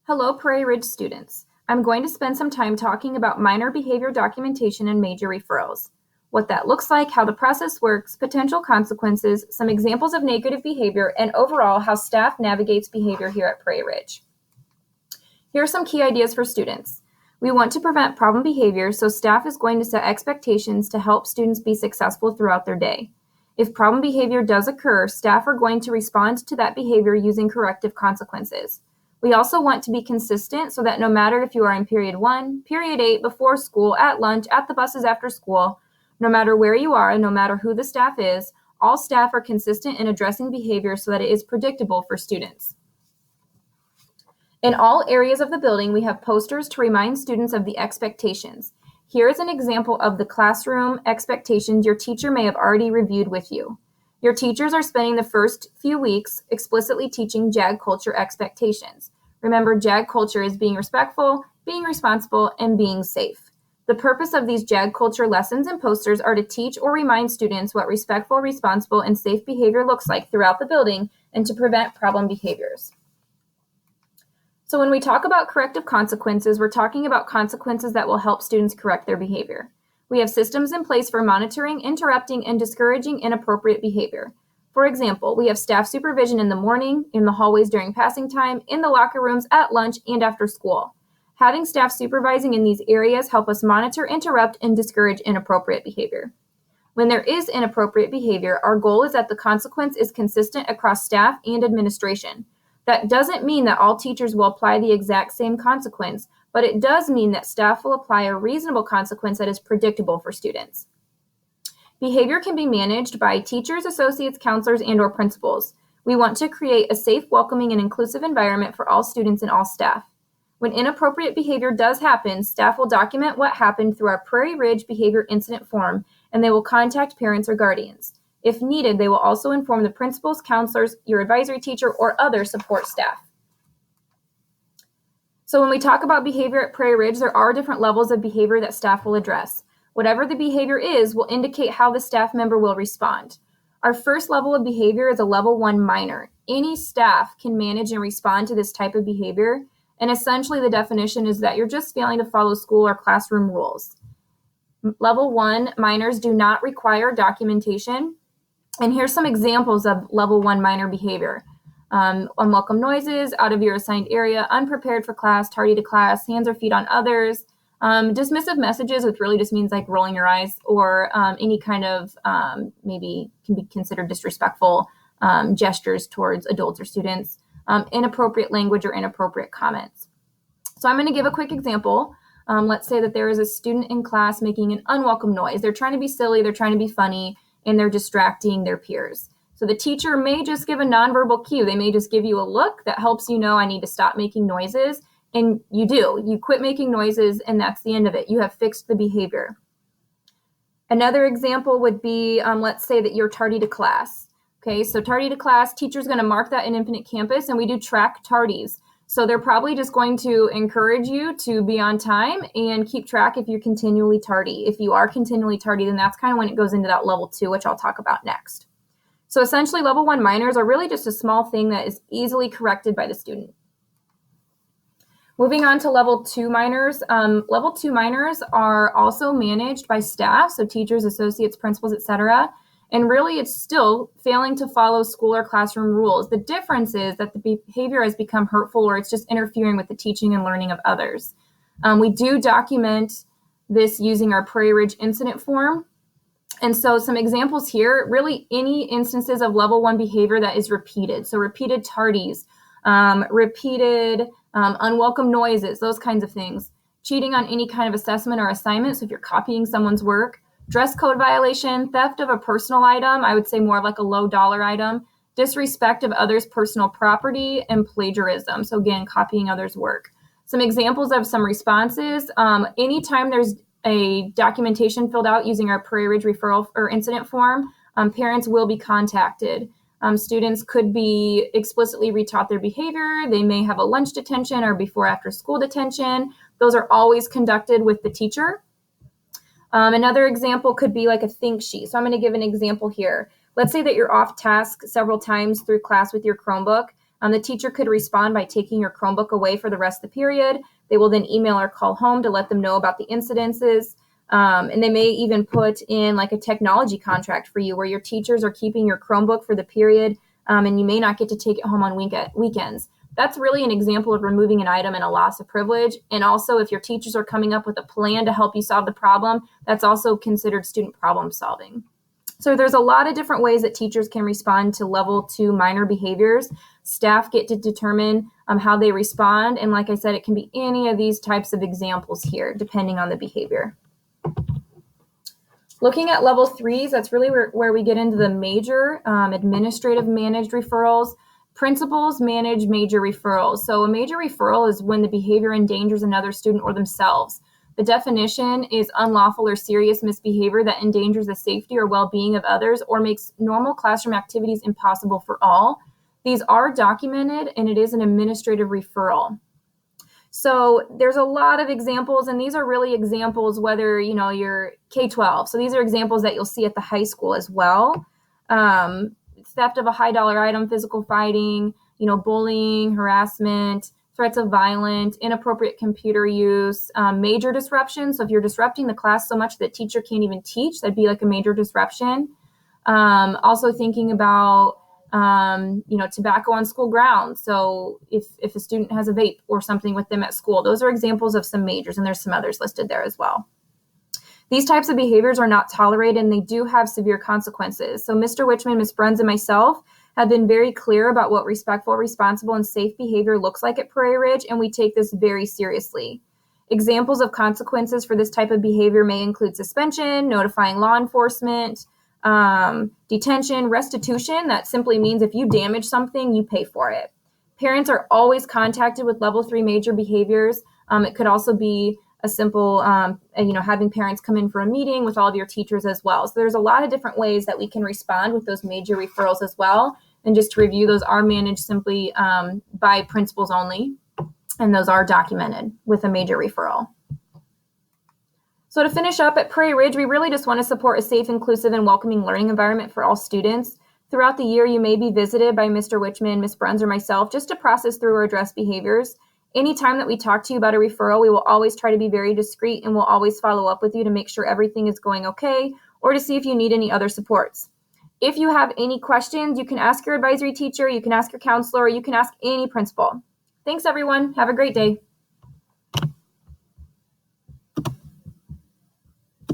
Hello, Prairie Ridge students. I'm going to spend some time talking about minor behavior documentation and major referrals, what that looks like, how the process works, potential consequences, some examples of negative behavior, and overall how staff navigates behavior here at Prairie Ridge. Here are some key ideas for students. We want to prevent problem behavior, so staff is going to set expectations to help students be successful throughout their day. If problem behavior does occur, staff are going to respond to that behavior using corrective consequences. We also want to be consistent so that no matter if you are in period 1, period 8, before school, at lunch, at the buses after school, no matter where you are and no matter who the staff is, all staff are consistent in addressing behavior so that it is predictable for students. In all areas of the building, we have posters to remind students of the expectations. Here is an example of the classroom expectations your teacher may have already reviewed with you. Your teachers are spending the first few weeks explicitly teaching JAG culture expectations. Remember, JAG culture is being respectful, being responsible, and being safe. The purpose of these JAG culture lessons and posters are to teach or remind students what respectful, responsible, and safe behavior looks like throughout the building and to prevent problem behaviors. So when we talk about corrective consequences, we're talking about consequences that will help students correct their behavior. We have systems in place for monitoring, interrupting, and discouraging inappropriate behavior. For example, we have staff supervision in the morning, in the hallways during passing time, in the locker rooms, at lunch, and after school. Having staff supervising in these areas help us monitor, interrupt, and discourage inappropriate behavior. When there is inappropriate behavior, our goal is that the consequence is consistent across staff and administration. That doesn't mean that all teachers will apply the exact same consequence, but it does mean that staff will apply a reasonable consequence that is predictable for students. Behavior can be managed by teachers, associates, counselors, and/or principals. We want to create a safe, welcoming, and inclusive environment for all students and all staff. When inappropriate behavior does happen, staff will document what happened through our Prairie Ridge Behavior Incident Form, and they will contact parents or guardians. If needed, they will also inform the principals, counselors, your advisory teacher, or other support staff. So when we talk about behavior at Prairie Ridge, there are different levels of behavior that staff will address. Whatever the behavior is will indicate how the staff member will respond. Our first level of behavior is a level 1 minor. Any staff can manage and respond to this type of behavior, and essentially the definition is that you're just failing to follow school or classroom rules. Level 1 minors do not require documentation. And here's some examples of level 1 minor behavior. Unwelcome noises, out of your assigned area, unprepared for class, tardy to class, hands or feet on others, dismissive messages, which really just means like rolling your eyes, or any kind of maybe can be considered disrespectful gestures towards adults or students, inappropriate language or inappropriate comments. So I'm going to give a quick example. Let's say that there is a student in class making an unwelcome noise. They're trying to be silly, they're trying to be funny, and they're distracting their peers. So the teacher may just give a nonverbal cue. They may just give you a look that helps you know I need to stop making noises. And you do. You quit making noises, and that's the end of it. You have fixed the behavior. Another example would be, let's say that you're tardy to class. Okay, so tardy to class, teacher's going to mark that in Infinite Campus, and we do track tardies. So they're probably just going to encourage you to be on time and keep track if you're continually tardy. If you are continually tardy, then that's kind of when it goes into that level 2, which I'll talk about next. So essentially, level 1 minors are really just a small thing that is easily corrected by the student. Moving on to level 2 minors. Level 2 minors are also managed by staff, so teachers, associates, principals, etc. And really, it's still failing to follow school or classroom rules. The difference is that the behavior has become hurtful, or it's just interfering with the teaching and learning of others. We do document this using our Prairie Ridge incident form. And so some examples here, really any instances of level 1 behavior that is repeated. So repeated tardies, repeated unwelcome noises, those kinds of things. Cheating on any kind of assessment or assignment, so if you're copying someone's work. Dress code violation, theft of a personal item, I would say more of like a low dollar item, disrespect of others' personal property, and plagiarism. So again, copying others' work. Some examples of some responses. Anytime there's a documentation filled out using our Prairie Ridge referral or incident form, parents will be contacted. Students could be explicitly retaught their behavior. They may have a lunch detention or before after school detention. Those are always conducted with the teacher. Another example could be like a think sheet. So I'm going to give an example here. Let's say that you're off task several times through class with your Chromebook. The teacher could respond by taking your Chromebook away for the rest of the period. They will then email or call home to let them know about the incidences. And they may even put in like a technology contract for you where your teachers are keeping your Chromebook for the period, and you may not get to take it home on weekends. That's really an example of removing an item and a loss of privilege. And also, if your teachers are coming up with a plan to help you solve the problem, that's also considered student problem solving. So there's a lot of different ways that teachers can respond to level 2 minor behaviors. Staff get to determine how they respond. And like I said, it can be any of these types of examples here, depending on the behavior. Looking at level 3s, that's really where we get into the major administrative managed referrals. Principals manage major referrals. So a major referral is when the behavior endangers another student or themselves. The definition is unlawful or serious misbehavior that endangers the safety or well-being of others or makes normal classroom activities impossible for all. These are documented, and it is an administrative referral. So there's a lot of examples, and these are really examples whether you're K-12. So these are examples that you'll see at the high school as well. Theft of a high dollar item, physical fighting, bullying, harassment, threats of violence, inappropriate computer use, major disruption. So if you're disrupting the class so much that teacher can't even teach, that'd be like a major disruption. Also thinking about, tobacco on school grounds. So if a student has a vape or something with them at school, those are examples of some majors, and there's some others listed there as well. These types of behaviors are not tolerated, and they do have severe consequences. So Mr. Wichman, Ms. Bruns, and myself have been very clear about what respectful, responsible, and safe behavior looks like at Prairie Ridge, and we take this very seriously. Examples of consequences for this type of behavior may include suspension, notifying law enforcement, detention, restitution. That simply means if you damage something, you pay for it. Parents are always contacted with level 3 major behaviors. It could also be a simple, having parents come in for a meeting with all of your teachers as well. So there's a lot of different ways that we can respond with those major referrals as well. And just to review, those are managed simply by principals only, and those are documented with a major referral. So to finish up, at Prairie Ridge, we really just want to support a safe, inclusive, and welcoming learning environment for all students. Throughout the year, you may be visited by Mr. Wichman, Ms. Bruns, or myself just to process through or address behaviors. Anytime that we talk to you about a referral, we will always try to be very discreet, and we'll always follow up with you to make sure everything is going okay or to see if you need any other supports. If you have any questions, you can ask your advisory teacher, you can ask your counselor, or you can ask any principal. Thanks, everyone. Have a great day.